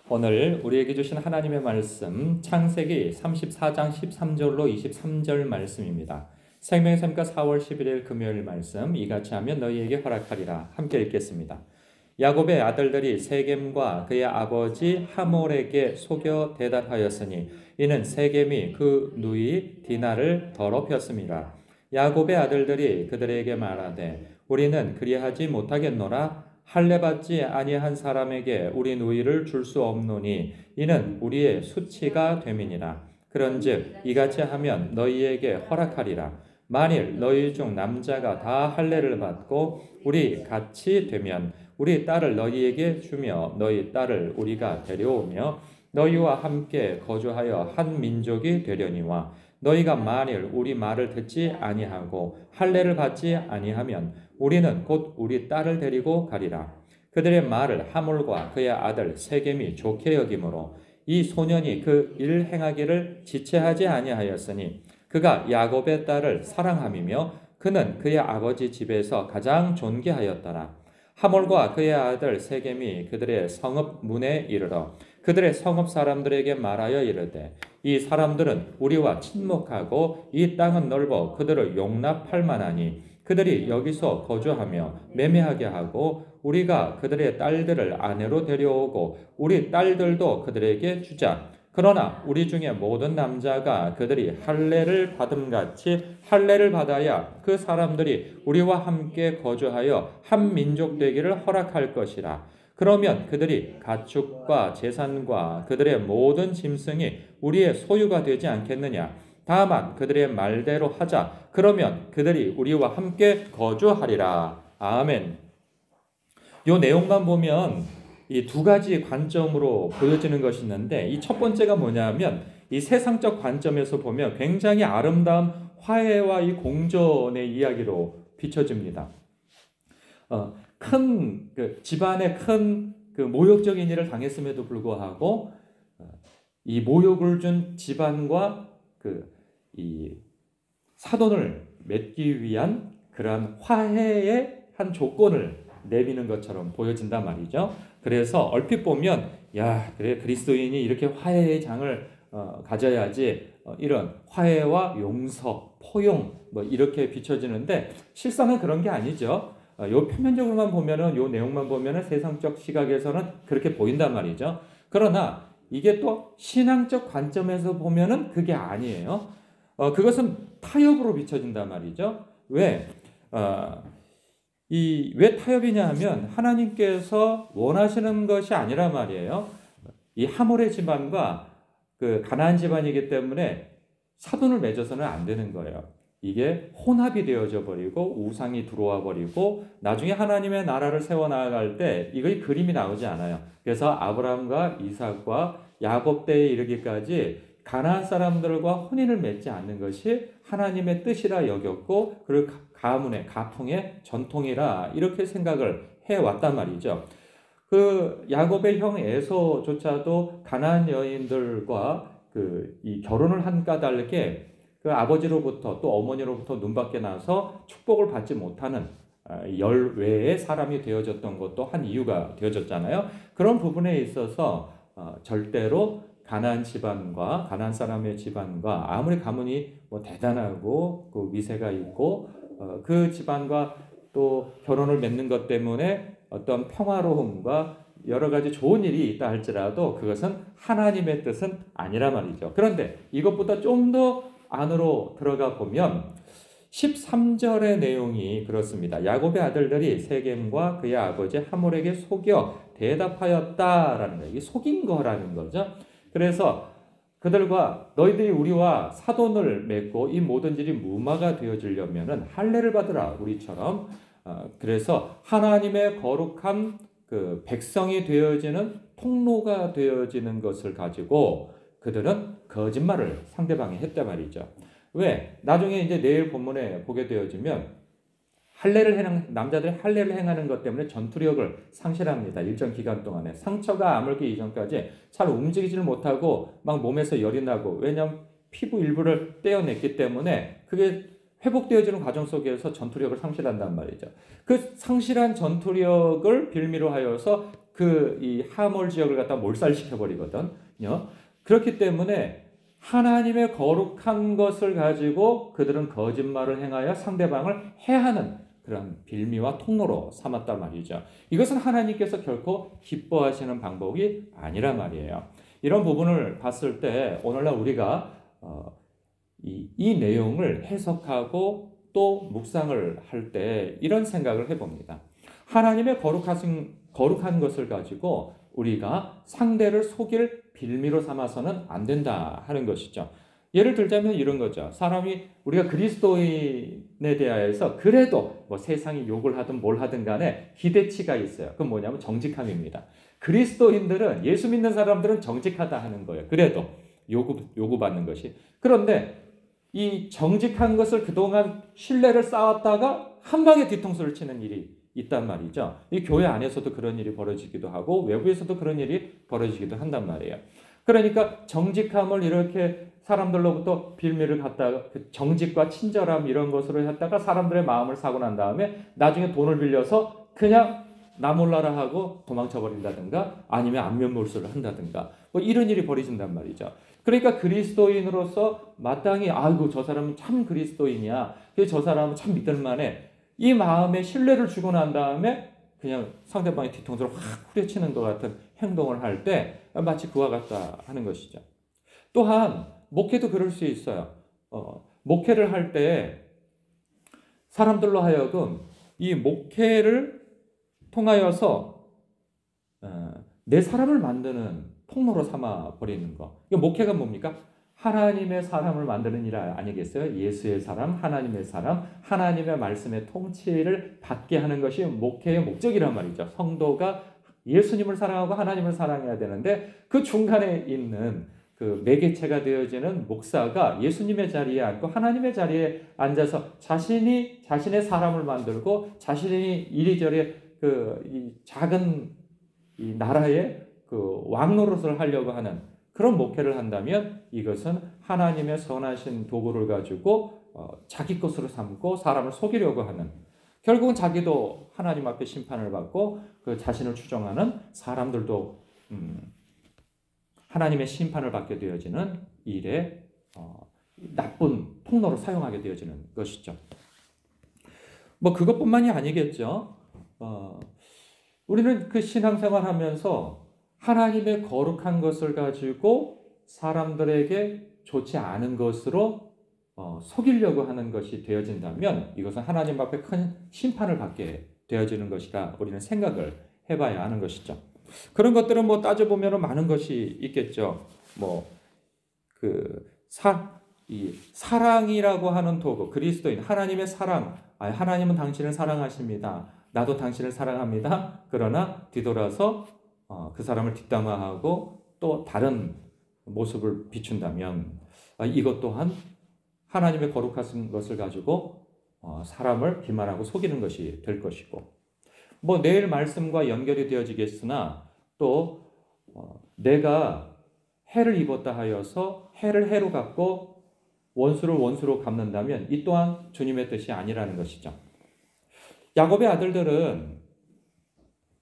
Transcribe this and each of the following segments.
오늘 우리에게 주신 하나님의 말씀 창세기 34장 13절로 23절 말씀입니다. 생명의 샘가 4월 11일 금요일 말씀 이같이 하면 너희에게 허락하리라. 함께 읽겠습니다. 야곱의 아들들이 세겜과 그의 아버지 하몰에게 속여 대답하였으니 이는 세겜이 그 누이 디나를 더럽혔습니다. 야곱의 아들들이 그들에게 말하되 우리는 그리하지 못하겠노라. 할례 받지 아니한 사람에게 우리 누이를 줄 수 없노니 이는 우리의 수치가 됨이니라. 그런즉 이같이 하면 너희에게 허락하리라. 만일 너희 중 남자가 다 할례를 받고 우리 같이 되면 우리 딸을 너희에게 주며 너희 딸을 우리가 데려오며 너희와 함께 거주하여 한 민족이 되려니와 너희가 만일 우리 말을 듣지 아니하고 할례를 받지 아니하면 우리는 곧 우리 딸을 데리고 가리라. 그들의 말을 하몰과 그의 아들 세겜이 좋게 여기므로 이 소년이 그 일 행하기를 지체하지 아니하였으니 그가 야곱의 딸을 사랑함이며 그는 그의 아버지 집에서 가장 존귀하였더라. 하몰과 그의 아들 세겜이 그들의 성읍 문에 이르러 그들의 성읍 사람들에게 말하여 이르되 이 사람들은 우리와 친목하고 이 땅은 넓어 그들을 용납할 만하니 그들이 여기서 거주하며 매매하게 하고 우리가 그들의 딸들을 아내로 데려오고 우리 딸들도 그들에게 주자. 그러나 우리 중에 모든 남자가 그들이 할례를 받음같이 할례를 받아야 그 사람들이 우리와 함께 거주하여 한 민족 되기를 허락할 것이라. 그러면 그들이 가축과 재산과 그들의 모든 짐승이 우리의 소유가 되지 않겠느냐. 다만 그들의 말대로 하자. 그러면 그들이 우리와 함께 거주하리라. 아멘. 이 내용만 보면 이 두 가지 관점으로 보여지는 것이 있는데 이 첫 번째가 뭐냐면 이 세상적 관점에서 보면 굉장히 아름다운 화해와 이 공존의 이야기로 비춰집니다. 큰 집안에 큰 모욕적인 일을 당했음에도 불구하고 이 모욕을 준 집안과 이 사돈을 맺기 위한 그러한 화해의 한 조건을 내미는 것처럼 보여진단 말이죠. 그래서 얼핏 보면 야 그래 그리스도인이 이렇게 화해의 장을 가져야지 이런 화해와 용서, 포용 뭐 이렇게 비춰지는데 실상은 그런 게 아니죠. 요 표면적으로만 보면은 요 내용만 보면은 세상적 시각에서는 그렇게 보인단 말이죠. 그러나 이게 또 신앙적 관점에서 보면은 그게 아니에요. 그것은 타협으로 비춰진단 말이죠. 왜 타협이냐 하면 하나님께서 원하시는 것이 아니란 말이에요. 이 하몰의 집안과 그 가나안 집안이기 때문에 사돈을 맺어서는 안 되는 거예요. 이게 혼합이 되어져 버리고 우상이 들어와 버리고 나중에 하나님의 나라를 세워 나갈 때 이거의 그림이 나오지 않아요. 그래서 아브라함과 이삭과 야곱 때에 이르기까지 가나안 사람들과 혼인을 맺지 않는 것이 하나님의 뜻이라 여겼고 그리고 가문의 가풍의 전통이라 이렇게 생각을 해왔단 말이죠. 그 야곱의 형 에서조차도 가나안 여인들과 이 결혼을 한 까닭에 그 아버지로부터 또 어머니로부터 눈밖에 나서 축복을 받지 못하는 열외의 사람이 되어졌던 것도 한 이유가 되어졌잖아요. 그런 부분에 있어서 절대로 가나안 집안과 가나안 사람의 집안과 아무리 가문이 뭐 대단하고 그 위세가 있고 그 집안과 또 결혼을 맺는 것 때문에 어떤 평화로움과 여러 가지 좋은 일이 있다 할지라도 그것은 하나님의 뜻은 아니라 말이죠. 그런데 이것보다 좀 더 안으로 들어가 보면 13절의 내용이 그렇습니다. 야곱의 아들들이 세겜과 그의 아버지 하몰에게 속여 대답하였다라는 거예요. 이게 속인 거라는 거죠. 그래서 그들과 너희들이 우리와 사돈을 맺고 이 모든 일이 무마가 되어지려면은 할례를 받으라 우리처럼. 그래서 하나님의 거룩한 그 백성이 되어지는 통로가 되어지는 것을 가지고 그들은 거짓말을 상대방이 했단 말이죠. 왜? 나중에 이제 내일 본문에 보게 되어지면 남자들이 할례를 행하는 것 때문에 전투력을 상실합니다. 일정 기간 동안에 상처가 아물기 이전까지 잘 움직이지를 못하고 막 몸에서 열이 나고 왜냐하면 피부 일부를 떼어냈기 때문에 그게 회복되어지는 과정 속에서 전투력을 상실한단 말이죠. 그 상실한 전투력을 빌미로 하여서 이 하몰 지역을 갖다 몰살시켜 버리거든요. 그렇기 때문에 하나님의 거룩한 것을 가지고 그들은 거짓말을 행하여 상대방을 해하는 그런 빌미와 통로로 삼았단 말이죠. 이것은 하나님께서 결코 기뻐하시는 방법이 아니라 말이에요. 이런 부분을 봤을 때 오늘날 우리가 이 내용을 해석하고 또 묵상을 할 때 이런 생각을 해봅니다. 하나님의 거룩한 것을 가지고 우리가 상대를 속일 빌미로 삼아서는 안 된다 하는 것이죠. 예를 들자면 이런 거죠. 사람이 우리가 그리스도인에 대하여서 그래도 뭐 세상이 욕을 하든 뭘 하든 간에 기대치가 있어요. 그건 뭐냐면 정직함입니다. 그리스도인들은 예수 믿는 사람들은 정직하다 하는 거예요. 그래도 요구받는 것이. 그런데 이 정직한 것을 그동안 신뢰를 쌓았다가 한 방에 뒤통수를 치는 일이 있단 말이죠. 이 교회 안에서도 그런 일이 벌어지기도 하고 외부에서도 그런 일이 벌어지기도 한단 말이에요. 그러니까 정직함을 이렇게 사람들로부터 빌미를 갖다가 정직과 친절함 이런 것으로 했다가 사람들의 마음을 사고 난 다음에 나중에 돈을 빌려서 그냥 나 몰라라 하고 도망쳐 버린다든가 아니면 안면몰수를 한다든가 뭐 이런 일이 벌어진단 말이죠. 그러니까 그리스도인으로서 마땅히 아이고 저 사람은 참 그리스도인이야. 저 사람은 참 믿을만해. 이 마음에 신뢰를 주고 난 다음에 그냥 상대방의 뒤통수를 확 후려치는 것 같은 행동을 할 때 마치 그와 같다 하는 것이죠. 또한 목회도 그럴 수 있어요. 목회를 할 때 사람들로 하여금 이 목회를 통하여서 내 사람을 만드는 통로로 삼아 버리는 거. 목회가 뭡니까? 하나님의 사람을 만드는 일 아니겠어요? 예수의 사람, 하나님의 사람, 하나님의 말씀의 통치를 받게 하는 것이 목회의 목적이란 말이죠. 성도가 예수님을 사랑하고 하나님을 사랑해야 되는데 그 중간에 있는 그 매개체가 되어지는 목사가 예수님의 자리에 앉고 하나님의 자리에 앉아서 자신의 사람을 만들고 자신이 이리저리 이 작은 이 나라의 그 왕노릇을 하려고 하는 그런 목회를 한다면 이것은 하나님의 선하신 도구를 가지고 자기 것으로 삼고 사람을 속이려고 하는 결국은 자기도 하나님 앞에 심판을 받고 그 자신을 추종하는 사람들도 하나님의 심판을 받게 되어지는 일에 나쁜 통로로 사용하게 되어지는 것이죠. 뭐 그것뿐만이 아니겠죠. 우리는 그 신앙생활하면서 하나님의 거룩한 것을 가지고 사람들에게 좋지 않은 것으로 속이려고 하는 것이 되어진다면 이것은 하나님 앞에 큰 심판을 받게 되어지는 것이라 우리는 생각을 해봐야 하는 것이죠. 그런 것들은 뭐 따져보면 많은 것이 있겠죠. 이 사랑이라고 하는 도구, 그리스도인, 하나님의 사랑, 하나님은 당신을 사랑하십니다. 나도 당신을 사랑합니다. 그러나 뒤돌아서 그 사람을 뒷담화하고 또 다른 모습을 비춘다면 이것 또한 하나님의 거룩한 것을 가지고 사람을 기만하고 속이는 것이 될 것이고 뭐 내일 말씀과 연결이 되어지겠으나 또 내가 해를 입었다 하여서 해를 해로 갚고 원수를 원수로 갚는다면 이 또한 주님의 뜻이 아니라는 것이죠. 야곱의 아들들은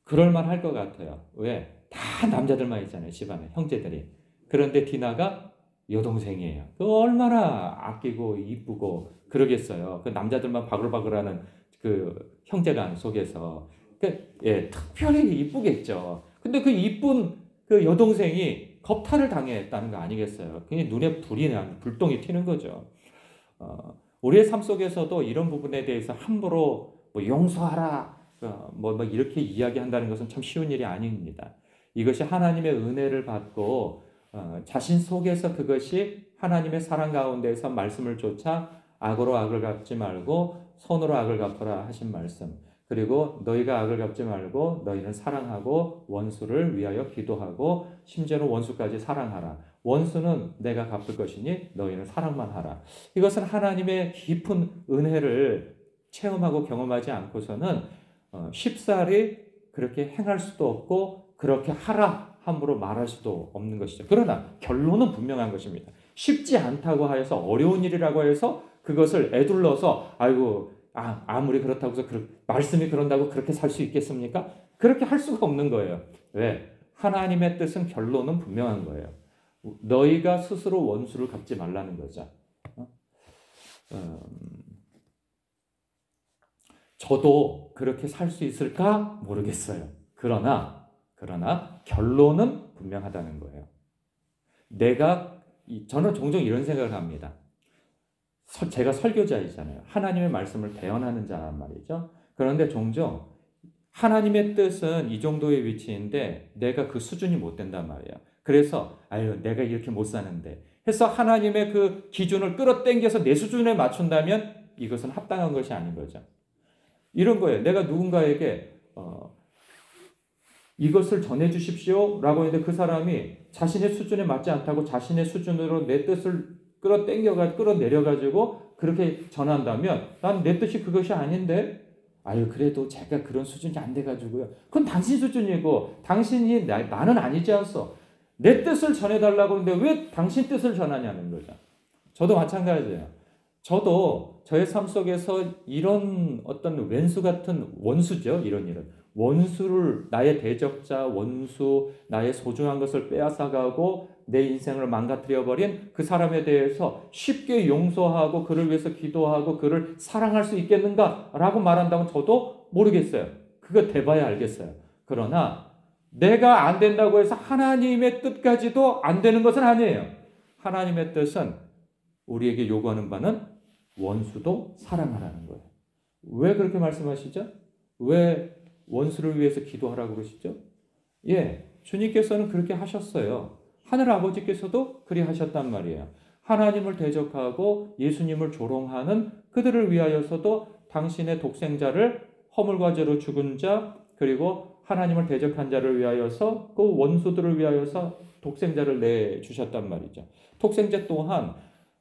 그럴만 할 것 같아요. 왜? 다 남자들만 있잖아요. 집안에 형제들이. 그런데 디나가 여동생이에요. 그 얼마나 아끼고 이쁘고 그러겠어요. 그 남자들만 바글바글하는 그 형제간 속에서 특별히 이쁘겠죠. 근데 그 이쁜 그 여동생이 겁탈을 당했다는 거 아니겠어요? 그냥 눈에 불똥이 튀는 거죠. 우리의 삶 속에서도 이런 부분에 대해서 함부로 뭐 용서하라, 뭐 이렇게 이야기한다는 것은 참 쉬운 일이 아닙니다. 이것이 하나님의 은혜를 받고 자신 속에서 그것이 하나님의 사랑 가운데서 말씀을 쫓아 악으로 악을 갚지 말고 선으로 악을 갚아라 하신 말씀. 그리고 너희가 악을 갚지 말고 너희는 사랑하고 원수를 위하여 기도하고 심지어는 원수까지 사랑하라. 원수는 내가 갚을 것이니 너희는 사랑만 하라. 이것은 하나님의 깊은 은혜를 체험하고 경험하지 않고서는 쉽사리 그렇게 행할 수도 없고 그렇게 하라 함부로 말할 수도 없는 것이죠. 그러나 결론은 분명한 것입니다. 쉽지 않다고 하여서 어려운 일이라고 해서 그것을 애둘러서 아이고 아무리 그렇다고 해서 말씀이 그런다고 그렇게 살 수 있겠습니까? 그렇게 할 수가 없는 거예요. 왜? 하나님의 뜻은 결론은 분명한 거예요. 너희가 스스로 원수를 갚지 말라는 거죠. 저도 그렇게 살 수 있을까 모르겠어요. 그러나 결론은 분명하다는 거예요. 저는 종종 이런 생각을 합니다. 제가 설교자이잖아요. 하나님의 말씀을 대언하는 자란 말이죠. 그런데 종종 하나님의 뜻은 이 정도의 위치인데 내가 그 수준이 못 된단 말이에요. 그래서 내가 이렇게 못 사는데 해서 하나님의 그 기준을 끌어당겨서 내 수준에 맞춘다면 이것은 합당한 것이 아닌 거죠. 이런 거예요. 내가 누군가에게 이것을 전해 주십시오 라고 했는데 그 사람이 자신의 수준에 맞지 않다고 자신의 수준으로 내 뜻을 끌어내려가지고 그렇게 전한다면 난 내 뜻이 그것이 아닌데 그래도 제가 그런 수준이 안 돼가지고요. 그건 당신 수준이고 당신이 나는 아니지 않소. 내 뜻을 전해달라고 하는데 왜 당신 뜻을 전하냐는 거죠. 저도 마찬가지예요. 저도 저의 삶 속에서 이런 어떤 왼수 같은 원수죠. 이런 원수를 나의 대적자, 원수, 나의 소중한 것을 빼앗아가고 내 인생을 망가뜨려버린 그 사람에 대해서 쉽게 용서하고 그를 위해서 기도하고 그를 사랑할 수 있겠는가라고 말한다면 저도 모르겠어요. 그거 돼봐야 알겠어요. 그러나 내가 안 된다고 해서 하나님의 뜻까지도 안 되는 것은 아니에요. 하나님의 뜻은 우리에게 요구하는 바는 원수도 사랑하라는 거예요. 왜 그렇게 말씀하시죠? 왜 원수를 위해서 기도하라고 그러시죠? 주님께서는 그렇게 하셨어요. 하늘 아버지께서도 그리 하셨단 말이에요. 하나님을 대적하고 예수님을 조롱하는 그들을 위하여서도 당신의 독생자를 허물과 죄로 죽은 자 그리고 하나님을 대적한 자를 위하여서 그 원수들을 위하여서 독생자를 내주셨단 말이죠. 독생자 또한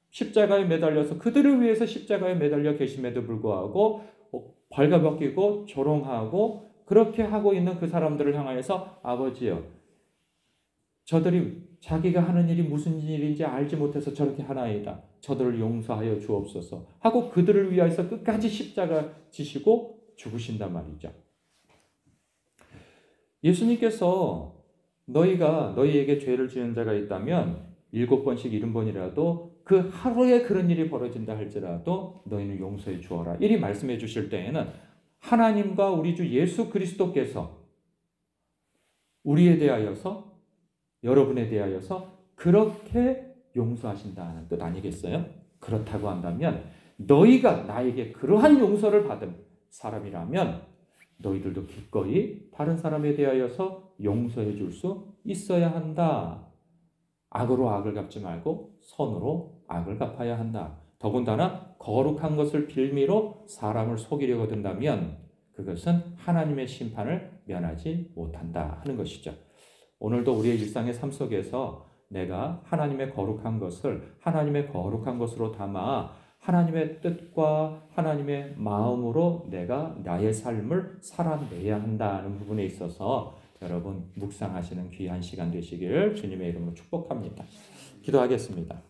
십자가에 매달려서 그들을 위해서 십자가에 매달려 계심에도 불구하고 발가벗기고 조롱하고 그렇게 하고 있는 그 사람들을 향하여서 아버지요, 저들이 자기가 하는 일이 무슨 일인지 알지 못해서 저렇게 하나이다. 저들을 용서하여 주옵소서 하고 그들을 위하여서 끝까지 십자가 지시고 죽으신단 말이죠. 예수님께서 너희에게 죄를 지은 자가 있다면 7번씩 70번이라도 그 하루에 그런 일이 벌어진다 할지라도 너희는 용서해 주어라. 이리 말씀해 주실 때에는 하나님과 우리 주 예수 그리스도께서 우리에 대하여서 여러분에 대하여서 그렇게 용서하신다는 뜻 아니겠어요? 그렇다고 한다면 너희가 나에게 그러한 용서를 받은 사람이라면 너희들도 기꺼이 다른 사람에 대하여서 용서해 줄 수 있어야 한다. 악으로 악을 갚지 말고 선으로 악을 갚아야 한다. 더군다나 거룩한 것을 빌미로 사람을 속이려고 든다면 그것은 하나님의 심판을 면하지 못한다 하는 것이죠. 오늘도 우리의 일상의 삶 속에서 내가 하나님의 거룩한 것으로 담아 하나님의 뜻과 하나님의 마음으로 내가 나의 삶을 살아내야 한다는 부분에 있어서 여러분 묵상하시는 귀한 시간 되시기를 주님의 이름으로 축복합니다. 기도하겠습니다.